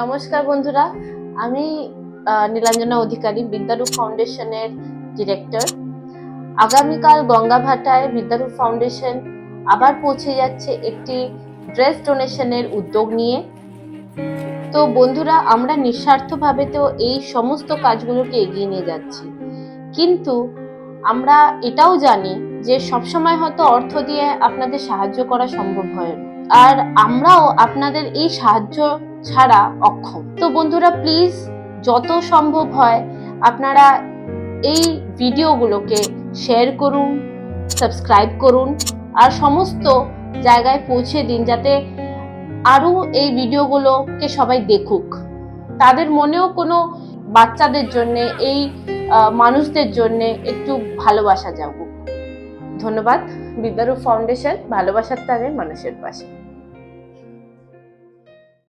নমস্কার বন্ধুরা, আমি নীলাঞ্জনা অধিকারী, বিদ্যারূপ ফাউন্ডেশনের ডিরেক্টর। আগামীকাল গঙ্গাভাটায় বিদ্যারূপ ফাউন্ডেশন আবার পৌঁছে যাচ্ছে একটি ড্রেস ডোনেশনের উদ্যোগ নিয়ে। তো বন্ধুরা, আমরা নিঃস্বার্থভাবে তো এই সমস্ত কাজগুলোকে এগিয়ে নিয়ে যাচ্ছি, কিন্তু আমরা এটাও জানি যে সবসময় হয়তো অর্থ দিয়ে আপনাদের সাহায্য করা সম্ভব হয় না, আর আমরাও আপনাদের এই সাহায্য ছাড়া অক্ষম। তো বন্ধুরা, প্লিজ যত সম্ভব হয় আপনারা এই ভিডিওগুলোকে শেয়ার করুন, সাবস্ক্রাইব করুন, আর সমস্ত জায়গায় পৌঁছে দিন, যাতে আরো এই ভিডিওগুলোকে সবাই দেখুক, তাদের মনেও কোনো বাচ্চাদের জন্য, এই মানুষদের জন্য একটু ভালোবাসা জাগুক। ধন্যবাদ। বিদ্যারূপ ফাউন্ডেশন, ভালোবাসার টানে মানুষের পাশে।